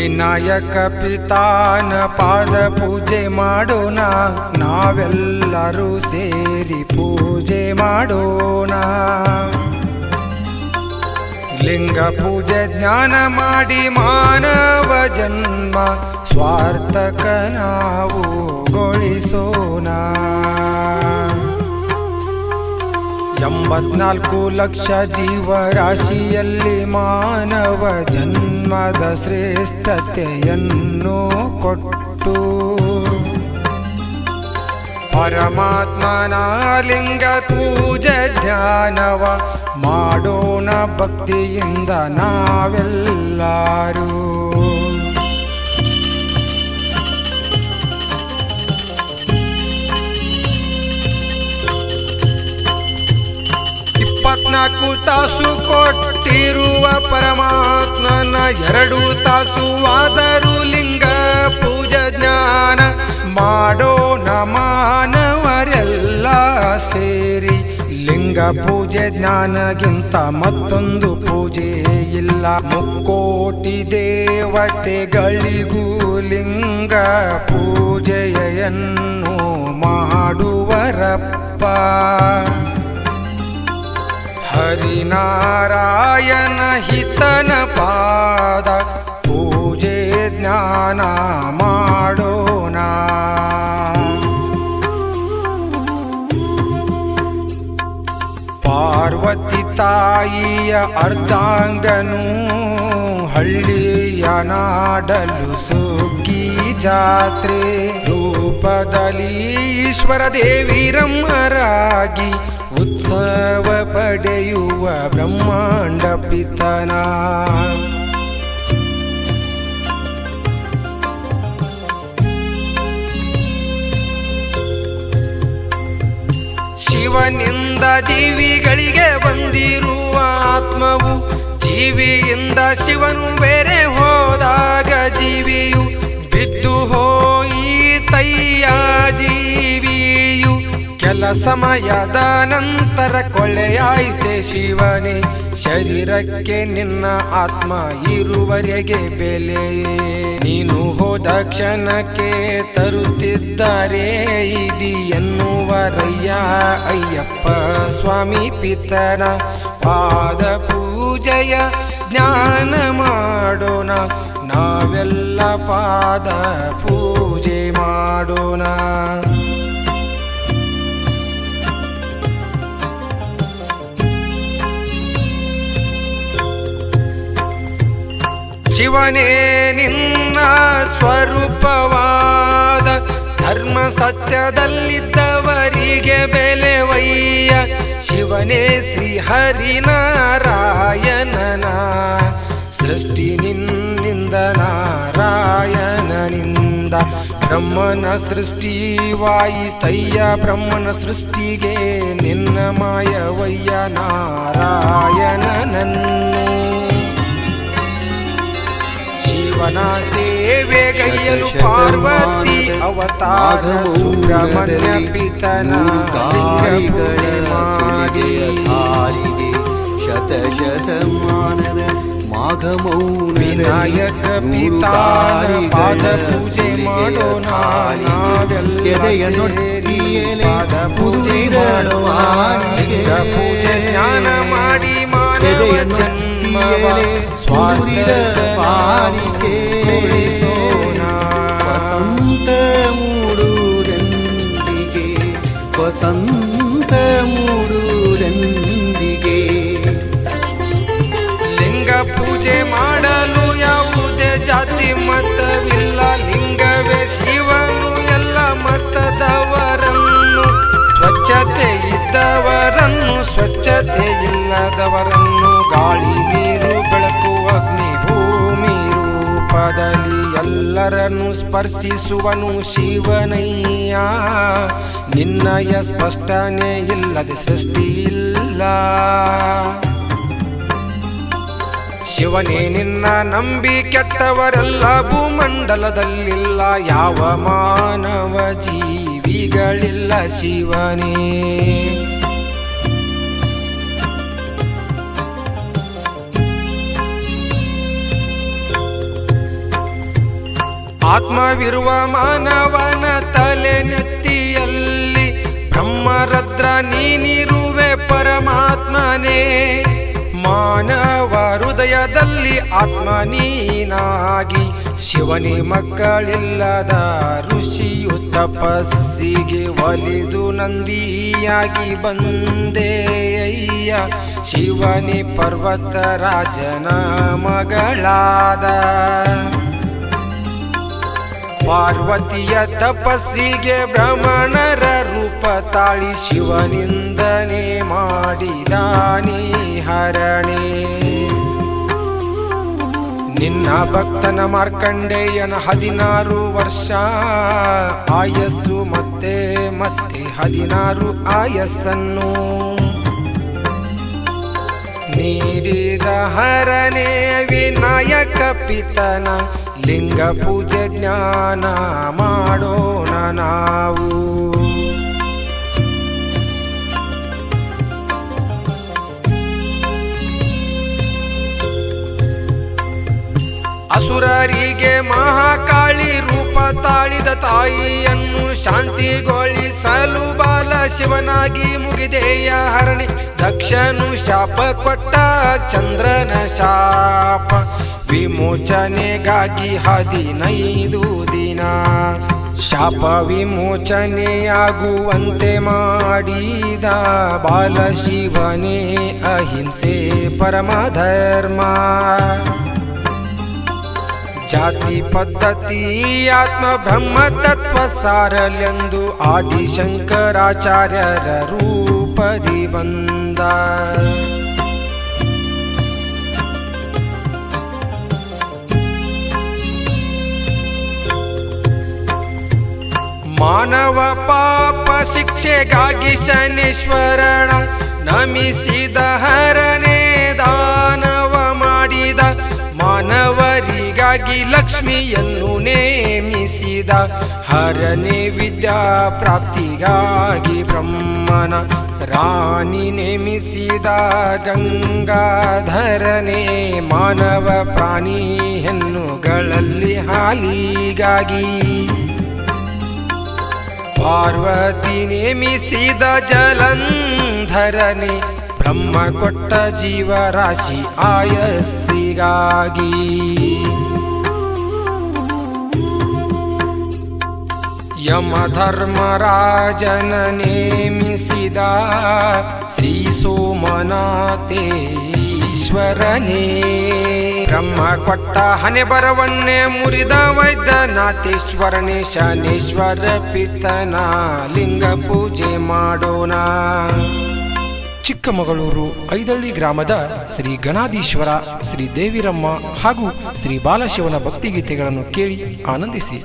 ವಿನಾಯಕ ಪಿತಾನ ಪಾದ ಪೂಜೆ ಮಾಡೋಣ, ನಾವೆಲ್ಲರೂ ಸೇರಿ ಪೂಜೆ ಮಾಡೋಣ. ಲಿಂಗ ಪೂಜೆ ಜ್ಞಾನ ಮಾಡಿ ಮಾನವ ಜನ್ಮ ಸ್ವಾರ್ಥಕ ನಾವು ಗೊಳಿಸೋಣ. 84 ಲಕ್ಷ ಜೀವರಾಶಿಯಲ್ಲಿ ಮಾನವ ಜನ್ಮದ ಶ್ರೇಷ್ಠತೆಯನ್ನು ಕೊಟ್ಟು ಪರಮಾತ್ಮನ ಲಿಂಗ ಪೂಜೆ ಧ್ಯಾನವ ಮಾಡೋಣ ಭಕ್ತಿಯಿಂದ ನಾವೆಲ್ಲರೂ. ನಾಲ್ಕು ತಾಸು ಕೊಟ್ಟಿರುವ ಪರಮಾತ್ಮನ 2 ತಾಸು ಆದರೂ ಲಿಂಗ ಪೂಜೆ ಜ್ಞಾನ ಮಾಡೋಣ ಮಾನವರೆಲ್ಲ ಸೇರಿ. ಲಿಂಗ ಪೂಜೆ ಜ್ಞಾನಗಿಂತ ಮತ್ತೊಂದು ಪೂಜೆ ಇಲ್ಲ. 3 ಕೋಟಿ ದೇವತೆಗಳಿಗೂ ಲಿಂಗ ಪೂಜೆಯನ್ನು ಮಾಡುವರಪ್ಪ. ಹರಿನಾರಾಯಣ ಹಿತನ ಪಾದ ಪೂಜೆ ಜ್ಞಾನ ಮಾಡೋಣ. ಪಾರ್ವತಿ ತಾಯಿಯ ಅರ್ಧಾಂಗನು ಹಳ್ಳಿಯ ನಾಡಲು ಸುಗ್ಗಿ ಜಾತ್ರೆ ರೂಪದಲ್ಲಿ ಈಶ್ವರ ದೇವಿರಮ್ಮರಾಗಿ ಉತ್ಸವ ಪಡೆಯುವ ಬ್ರಹ್ಮಾಂಡ ಪಿತನ. ಶಿವನಿಂದ ಜೀವಿಗಳಿಗೆ ಬಂದಿರುವ ಆತ್ಮವು, ಜೀವಿಯಿಂದ ಶಿವನು ಬೇರೆ ಹೋದಾಗ ಜೀವಿಯು ಬಿದ್ದು ಹೋಯಿತಯ್ಯ. ಜೀವಿಯು ಕೆಲ ಸಮಯದ ನಂತರ ಕೊಳ್ಳೆಯಾಯಿತೆ ಶಿವನೇ. ಶರೀರಕ್ಕೆ ನಿನ್ನ ಆತ್ಮ ಇರುವರೆಗೆ ಬೆಲೆಯೇ, ನೀನು ಹೋದ ಕ್ಷಣಕ್ಕೆ ತರುತ್ತಿದ್ದಾರೆ ಇದಿ ಎನ್ನುವರಯ್ಯ. ಅಯ್ಯಪ್ಪ ಸ್ವಾಮಿ ಪಿತನ ಪಾದ ಪೂಜೆಯ ಜ್ಞಾನ ಮಾಡೋಣ, ನಾವೆಲ್ಲ ಪಾದ ಪೂಜೆ ಮಾಡೋಣ. ಶಿವನೇ ನಿನ್ನ ಸ್ವರೂಪವಾದ ಧರ್ಮ ಸತ್ಯದಲ್ಲಿದ್ದವರಿಗೆ ಬೆಲೆವಯ್ಯ. ಶಿವನೇ ಶ್ರೀ ಹರಿನಾರಾಯಣನ ಸೃಷ್ಟಿ ನಿನ್ನಿಂದ, ನಾರಾಯಣನಿಂದ ಬ್ರಹ್ಮನ ಸೃಷ್ಟಿವಾಯಿತಯ್ಯ. ಬ್ರಹ್ಮನ ಸೃಷ್ಟಿಗೆ ನಿನ್ನ ಮಾಯವಯ್ಯ ನಾರಾಯಣನನ್ನು. ಶಿವನ ಸೇವೆಗೈಯಲು ಪಾರ್ವತಿ ಅವತಾರ ಸುಬ್ರಹ್ಮಣ್ಯ ಪಿತನ ಲಿಂಗ ಪೂಜೆ ಮಾಡಿ. ಶತಶತಮಾನದ ಮಾಘಮೌನ ವಿನಾಯಕ ಪಿತಾನ ಪಾದ ಪೂಜೆ ಮಾಡೋಣ, ನಾವೆಲ್ಲ ಸೇರಿ ಪಾದ ಪೂಜೆ ಮಾಡೋಣ. ಲಿಂಗ ಪೂಜೆ ಜ್ಞಾನ ಮಾಡಿ ಮಾನವ ಜನ್ಮವ ಸ್ವಾರ್ಥಕ ಪಾಲಿಕೆ ಉಳಿಸೋಣ. ವಸಂತ ಮೂಡುವುದೆಂದಿಗೆ, ವಸಂತ ಮೂಡುವುದೆಂದಿಗೆ. ಲಿಂಗ ಪೂಜೆ ಮಾಡಲು ಯಾವುದೇ ಜಾತಿ ಮತವಿಲ್ಲ. ಲಿಂಗವೇ ಶಿವನು ಎಲ್ಲ ಮತದವರನ್ನು, ಸ್ವಚ್ಛತೆ ಇದ್ದವರನ್ನು ಸ್ವಚ್ಛತೆ ಇಲ್ಲದವರನ್ನು, ಗಾಳಿ ನೀರು ಬೆಳಕು ಅಗ್ನಿ ಭೂಮಿ ರೂಪದಲ್ಲಿ ಎಲ್ಲರನ್ನು ಸ್ಪರ್ಶಿಸುವನು ಶಿವನಯ್ಯ. ನಿನ್ನಯ ಸ್ಪಷ್ಟನೆ ಇಲ್ಲದೆ ಸೃಷ್ಟಿ ಇಲ್ಲ. ಶಿವನೇ ನಿನ್ನ ನಂಬಿ ಕೆಟ್ಟವರೆಲ್ಲ ಭೂಮಂಡಲದಲ್ಲಿಲ್ಲ. ಯಾವ ಮಾನವ ಜೀವಿಗಳಿಲ್ಲ ಶಿವನೇ. ಆತ್ಮವಿರುವ ಮಾನವನ ತಲೆ ನೆತ್ತಿಯಲ್ಲಿ ಬ್ರಹ್ಮರದ್ರ ನೀನಿರುವೆ ಪರಮಾತ್ಮನೇ. ಮಾನವ ಹೃದಯದಲ್ಲಿ ಆತ್ಮ ನೀನಾಗಿ ಶಿವನೇ ಮಕ್ಕಳಿಲ್ಲದ ಋಷಿಯು ತಪಸ್ಸಿಗೆ ಒಲಿದು ನಂದಿಯಾಗಿ ಬಂದೆಯ್ಯ. ಶಿವನೇ ಪರ್ವತ ರಾಜನ ಮಗಳಾದ ಪಾರ್ವತಿಯ ತಪಸ್ಸಿಗೆ ಬ್ರಹ್ಮಣರ ರೂಪ ತಾಳಿ ಶಿವನಿಂದನೆ ಮಾಡಿದಾನಿ ಹರಣೆ. ನಿನ್ನ ಭಕ್ತನ ಮಾರ್ಕಂಡೇಯನ 16 ವರ್ಷ ಆಯಸ್ಸು ಮತ್ತೆ 16 ಆಯಸ್ಸನ್ನು ನೀಡಿದ ಹರನೇ ವಿನಾಯಕ ಪಿತನ ಲಿಂಗ ಪೂಜೆ ಜ್ಞಾನ ಮಾಡೋಣ ನಾವು. ಅಸುರರಿಗೆ ಮಹಾಕಾಳಿ ರೂಪ ತಾಳಿದ ತಾಯಿಯನ್ನು ಶಾಂತಿಗೊಳಿಸಲು ಬಾಲ ಶಿವನಾಗಿ ಮುಗಿದೆಯ ಹರಣಿ. ದಕ್ಷನು ಶಾಪ ಕೊಟ್ಟ ಚಂದ್ರನ ಶಾಪ ವಿಮೋಚನೆಗಾಗಿ 15 ದಿನ ಶಾಪ ವಿಮೋಚನೆಯಾಗುವಂತೆ ಮಾಡಿದ ಬಾಲಶಿವನೇ ಅಹಿಂಸೆ ಪರಮಧರ್ಮ. ಜಾತಿ ಪದ್ಧತಿ ಆತ್ಮ ಬ್ರಹ್ಮ ತತ್ವ ಸಾರಲೆಂದು ಆದಿಶಂಕರಾಚಾರ್ಯರ ರೂಪದಿ ಬಂದ. ಮಾನವ ಪಾಪ ಶಿಕ್ಷೆಗಾಗಿ ಶನೇಶ್ವರನ ನಮಿಸಿದ ಹರನೇ ದಾನವ ಮಾಡಿದ. ಮಾನವರಿಗಾಗಿ ಲಕ್ಷ್ಮಿಯನ್ನು ನೇಮಿಸಿದ ಹರನೇ ವಿದ್ಯಾ ಪ್ರಾಪ್ತಿಗಾಗಿ ಬ್ರಹ್ಮನ ರಾಣಿ ನೇಮಿಸಿದ ಗಂಗಾಧರನೇ. ಮಾನವ ಪ್ರಾಣಿ ಹೆಣ್ಣುಗಳಲ್ಲಿ ಹಾಲಿಗಾಗಿ ಪಾರ್ವತಿ ನೇಮಿಸಿದ ಜಲಂಧರನೇ. ಬ್ರಹ್ಮ ಕೊಟ್ಟ ಜೀವರಾಶಿ ಆಯಸ್ಸಿಗಾಗಿ ಯಮಧರ್ಮರಾಜನ ನೇಮಿಸಿದ ಶ್ರೀ ಸೋಮನಾಥೇಶ್ವರನೇ. ಬ್ರಹ್ಮ ಕೊಟ್ಟ ಹಣೆ ಬರವನ್ನೇ ಮುರಿದ ವೈದ್ಯನಾಥೇಶ್ವರನೇ. ಶನೇಶ್ವರ ಪಿತನ ಲಿಂಗ ಪೂಜೆ ಮಾಡೋಣ. ಚಿಕ್ಕಮಗಳೂರು ಐದಳ್ಳಿ ಗ್ರಾಮದ ಶ್ರೀ ಗಣಾಧೀಶ್ವರ, ಶ್ರೀ ದೇವಿರಮ್ಮ ಹಾಗೂ ಶ್ರೀ ಬಾಲಶಿವನ ಭಕ್ತಿಗೀತೆಗಳನ್ನು ಕೇಳಿ ಆನಂದಿಸಿ.